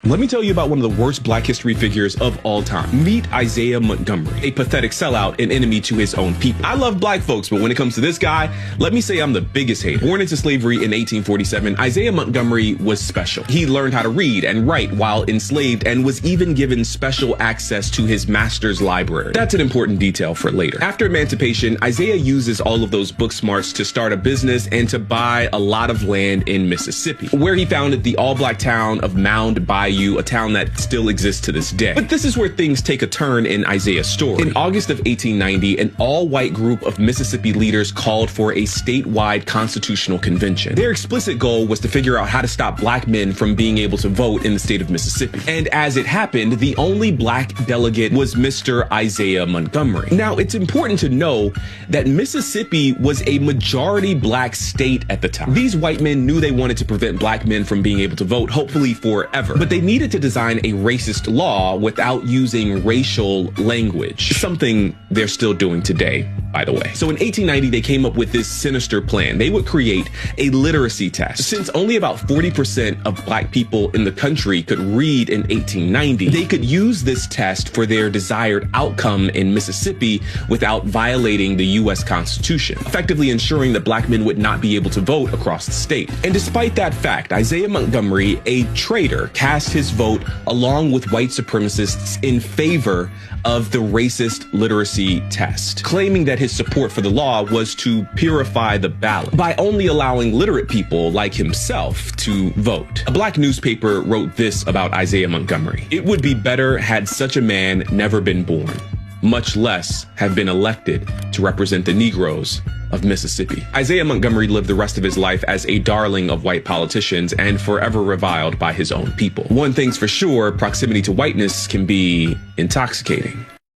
Let me tell you about one of the worst Black history figures of all time. Meet Isaiah Montgomery, a pathetic sellout and enemy to his own people. I love Black folks, but when it comes to this guy, let me say I'm the biggest hater. Born into slavery in 1847, Isaiah Montgomery was special. He learned how to read and write while enslaved and was even given special access to his master's library. That's an important detail for later. After emancipation, Isaiah uses all of those book smarts to start a business and to buy a lot of land in Mississippi, where he founded the all-Black town of Mound Bayou, a town that still exists to this day. But this is where things take a turn in Isaiah's story. In August of 1890, an all-white group of Mississippi leaders called for a statewide constitutional convention. Their explicit goal was to figure out how to stop Black men from being able to vote in the state of Mississippi. And as it happened, the only Black delegate was Mr. Isaiah Montgomery. Now, it's important to know that Mississippi was a majority Black state at the time. These white men knew they wanted to prevent Black men from being able to vote, hopefully forever. But they needed to design a racist law without using racial language, something they're still doing today, by the way. So in 1890, they came up with this sinister plan. They would create a literacy test. Since only about 40% of Black people in the country could read in 1890, they could use this test for their desired outcome in Mississippi without violating the U.S. Constitution, effectively ensuring that Black men would not be able to vote across the state. And despite that fact, Isaiah Montgomery, a traitor, cast his vote along with white supremacists in favor of the racist literacy test, claiming that his support for the law was to purify the ballot by only allowing literate people like himself to vote. A Black newspaper wrote this about Isaiah Montgomery: "It would be better had such a man never been born, much less have been elected to represent the Negroes of Mississippi." Isaiah Montgomery lived the rest of his life as a darling of white politicians and forever reviled by his own people. One thing's for sure, proximity to whiteness can be intoxicating.